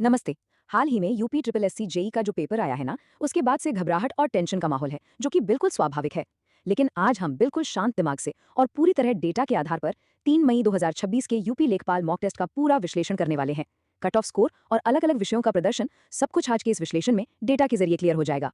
नमस्ते। हाल ही में UP triple SC JEE का जो पेपर आया है ना, उसके बाद से घबराहट और टेंशन का माहौल है, जो कि बिल्कुल स्वाभाविक है। लेकिन आज हम बिल्कुल शांत दिमाग से और पूरी तरह डेटा के आधार पर 3 मई 2026 के यूपी लेखपाल मॉक टेस्ट का पूरा विश्लेषण करने वाले हैं। कट ऑफ स्कोर और अलग अलग विषयों का प्रदर्शन, सब कुछ आज के इस विश्लेषण में डेटा के जरिए क्लियर हो जाएगा।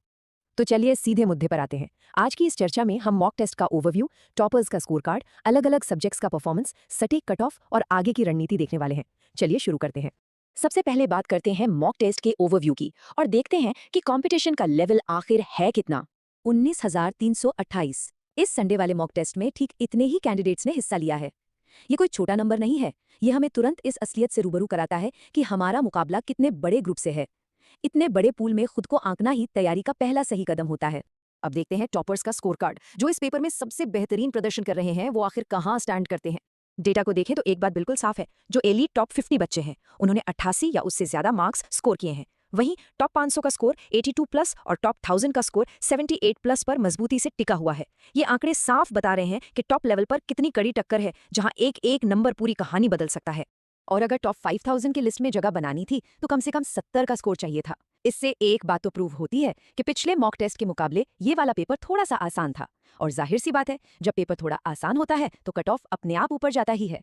तो चलिए सीधे मुद्दे पर आते हैं। आज की इस चर्चा में हम मॉक टेस्ट का ओवरव्यू, टॉपर्स का स्कोर कार्ड, अलग अलग सब्जेक्ट्स का परफॉर्मेंस, सटीक कट ऑफ और आगे की रणनीति देखने वाले हैं। चलिए शुरू करते हैं। सबसे पहले बात करते हैं मॉक टेस्ट के ओवरव्यू की और देखते हैं कि कंपटीशन का लेवल आखिर है कितना। 19,328। इस संडे वाले मॉक टेस्ट में ठीक इतने ही कैंडिडेट्स ने हिस्सा लिया है। ये कोई छोटा नंबर नहीं है। ये हमें तुरंत इस असलियत से रूबरू कराता है कि हमारा मुकाबला कितने बड़े ग्रुप से है। इतने बड़े पूल में खुद को आंकना ही तैयारी का पहला सही कदम होता है। अब देखते हैं टॉपर्स का स्कोर कार्ड। जो इस पेपर में सबसे बेहतरीन प्रदर्शन कर रहे हैं वो आखिर कहां स्टैंड करते हैं। डेटा को देखें तो एक बात बिल्कुल साफ है। जो एलीट टॉप 50 बच्चे हैं उन्होंने 88 या उससे ज्यादा मार्क्स स्कोर किए हैं। वहीं टॉप 500 का स्कोर 82 प्लस और टॉप 1000 का स्कोर 78 प्लस पर मजबूती से टिका हुआ है। ये आंकड़े साफ बता रहे हैं कि टॉप लेवल पर कितनी कड़ी टक्कर है, जहां एक एक नंबर पूरी कहानी बदल सकता है। और अगर टॉप 5000 की लिस्ट में जगह बनानी थी तो कम से कम 70 का स्कोर चाहिए था। इससे एक बात तो प्रूव होती है कि पिछले मॉक टेस्ट के मुकाबले ये वाला पेपर थोड़ा सा आसान था। और जाहिर सी बात है, जब पेपर थोड़ा आसान होता है तो कट ऑफ अपने आप ऊपर जाता ही है।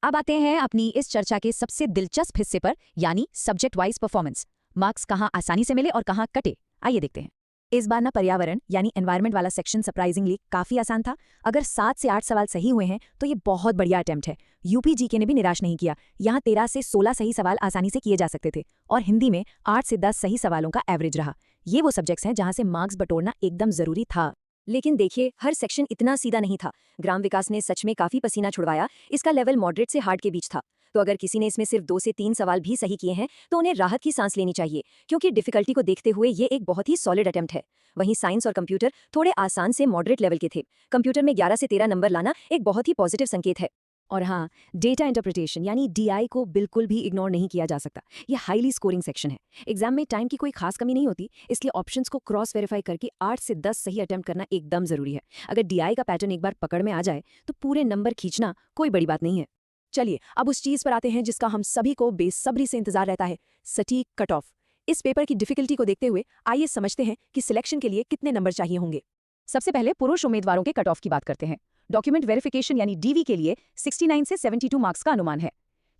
अब आते हैं अपनी इस चर्चा के सबसे दिलचस्प हिस्से पर, यानी सब्जेक्ट वाइज परफॉर्मेंस। मार्क्स कहाँ आसानी से मिले और कहाँ कटे, आइए देखते हैं। इस बार ना पर्यावरण यानी एनवायरनमेंट वाला सेक्शन सरप्राइजिंगली काफी आसान था। अगर 7 से 8 सवाल सही हुए हैं तो ये बहुत बढ़िया अटेम्प्ट है। यूपी जीके ने भी निराश नहीं किया। यहाँ 13 से 16 सही सवाल आसानी से किए जा सकते थे और हिंदी में 8 से 10 सही सवालों का एवरेज रहा। ये वो सब्जेक्ट्स हैं जहां से मार्क्स बटोरना एकदम जरूरी था। लेकिन देखिए, हर सेक्शन इतना सीधा नहीं था। ग्राम विकास ने सच में काफी पसीना छुड़वाया। इसका लेवल मॉडरेट से हार्ड के बीच था। तो अगर किसी ने इसमें सिर्फ 2 से 3 सवाल भी सही किए हैं तो उन्हें राहत की सांस लेनी चाहिए, क्योंकि डिफिकल्टी को देखते हुए ये एक बहुत ही सॉलिड अटेम्प्ट है। वहीं साइंस और कंप्यूटर थोड़े आसान से मॉडरेट लेवल के थे। कंप्यूटर में 11 से 13 नंबर लाना एक बहुत ही पॉजिटिव संकेत है। और हाँ, डेटा इंटरप्रिटेशन यानी डीआई को बिल्कुल भी इग्नोर नहीं किया जा सकता। यह हाईली स्कोरिंग सेक्शन है। एग्जाम में टाइम की कोई खास कमी नहीं होती, इसलिए ऑप्शंस को क्रॉस वेरीफाई करके 8 से 10 सही अटेम्प्ट करना एकदम जरूरी है। अगर डीआई का पैटर्न एक बार पकड़ में आ जाए तो पूरे नंबर खींचना कोई बड़ी बात नहीं है। चलिए अब उस चीज पर आते हैं जिसका हम सभी को बेसब्री से इंतजार रहता है, सटीक कट ऑफ। इस पेपर की डिफिकल्टी को देखते हुए आइए समझते हैं कि सिलेक्शन के लिए कितने नंबर चाहिए होंगे। सबसे पहले पुरुष उम्मीदवारों के कट ऑफ की बात करते हैं। डॉक्यूमेंट वेरिफिकेशन यानी डीवी के लिए 69 से 72 मार्क्स का अनुमान है।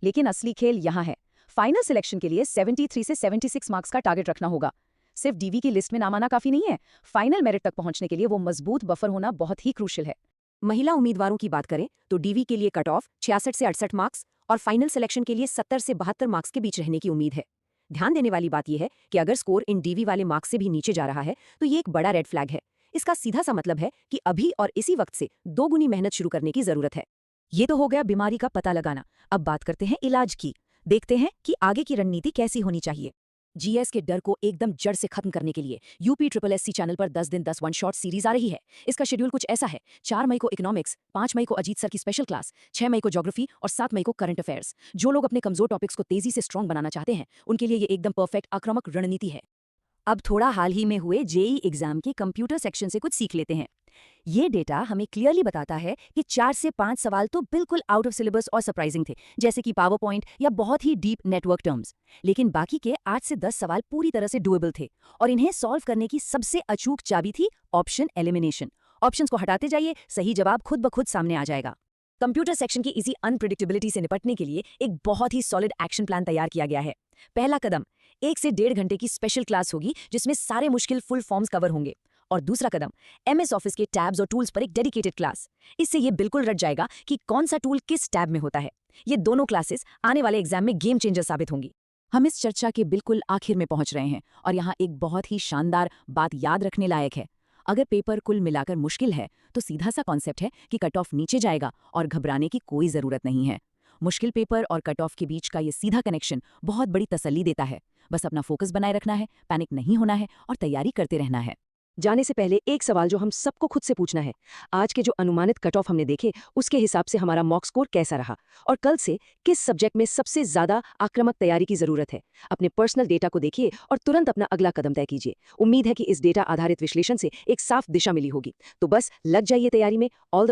लेकिन असली खेल यहाँ है। फाइनल सिलेक्शन के लिए 73 से 76 मार्क्स का टारगेट रखना होगा। सिर्फ डीवी की लिस्ट में नाम आना काफी नहीं है। फाइनल मेरिट तक पहुंचने के लिए वो मजबूत बफर होना बहुत ही क्रूशियल है। महिला उम्मीदवारों की बात करें तो डीवी के लिए कट ऑफ 66 से 68 मार्क्स और फाइनल सिलेक्शन के लिए 70 से 72 मार्क्स के बीच रहने की उम्मीद है। ध्यान देने वाली बात यह है कि अगर स्कोर इन डीवी वाले मार्क्स से भी नीचे जा रहा है तो ये एक बड़ा रेड फ्लैग है। इसका सीधा सा मतलब है कि अभी और इसी वक्त से दोगुनी मेहनत शुरू करने की जरूरत है। ये तो हो गया बीमारी का पता लगाना। अब बात करते हैं इलाज की। देखते हैं कि आगे की रणनीति कैसी होनी चाहिए। जीएस के डर को एकदम जड़ से खत्म करने के लिए यूपी ट्रिपल एससी चैनल पर 10 दिन 10 वन शॉट सीरीज आ रही है। इसका शेड्यूल कुछ ऐसा है: 4 मई को इकोनॉमिक्स, 5 मई को अजीत सर की स्पेशल क्लास, 6 मई को ज्योग्राफी और 7 मई को करंट अफेयर्स। जो लोग अपने कमजोर टॉपिक्स को तेजी से स्ट्रॉन्ग बनाना चाहते हैं उनके लिए ये एकदम परफेक्ट आक्रामक रणनीति है। अब थोड़ा हाल ही में हुए जेई एग्जाम के कंप्यूटर सेक्शन से कुछ सीख लेते हैं। ये डेटा हमें क्लियरली बताता है कि 4 से 5 सवाल तो बिल्कुल आउट ऑफ सिलेबस और सरप्राइजिंग थे, जैसे कि पावर पॉइंट या बहुत ही डीप नेटवर्क टर्म्स। लेकिन बाकी के 8 से 10 सवाल पूरी तरह से डुएबल थे और इन्हें सॉल्व करने की सबसे अचूक चाबी थी ऑप्शन एलिमिनेशन। ऑप्शंस को हटाते जाइए, सही जवाब खुद ब खुद सामने आ जाएगा। कंप्यूटर सेक्शन की इसी अनप्रिडिक्टेबिलिटी से निपटने के लिए एक बहुत ही सॉलिड एक्शन प्लान तैयार किया गया है। पहला कदम, 1 से 1.5 घंटे की स्पेशल क्लास होगी जिसमें सारे मुश्किल फुल फॉर्म्स कवर होंगे। और दूसरा कदम, एमएस ऑफिस के टैब्स और टूल्स पर एक डेडिकेटेड क्लास। इससे ये बिल्कुल रट जाएगा कि कौन सा टूल किस टैब में होता है। ये दोनों क्लासेस आने वाले एग्जाम में गेम चेंजर साबित होंगी। हम इस चर्चा के बिल्कुल आखिर में पहुंच रहे हैं और यहाँ एक बहुत ही शानदार बात याद रखने लायक है। अगर पेपर कुल मिलाकर मुश्किल है तो सीधा सा कॉन्सेप्ट है कि कट ऑफ नीचे जाएगा और घबराने की कोई जरूरत नहीं है। मुश्किल पेपर और कट ऑफ के बीच का ये सीधा कनेक्शन बहुत बड़ी तसल्ली देता है। बस अपना फोकस बनाए रखना है, पैनिक नहीं होना है और तैयारी करते रहना है। जाने से पहले एक सवाल जो हम सबको खुद से पूछना है, आज के जो अनुमानित कट ऑफ हमने देखे उसके हिसाब से हमारा मॉक स्कोर कैसा रहा और कल से किस सब्जेक्ट में सबसे ज्यादा आक्रामक तैयारी की जरूरत है। अपने पर्सनल डेटा को देखिए और तुरंत अपना अगला कदम तय कीजिए। उम्मीद है कि इस डेटा आधारित विश्लेषण से एक साफ दिशा मिली होगी। तो बस लग जाइए तैयारी में। ऑल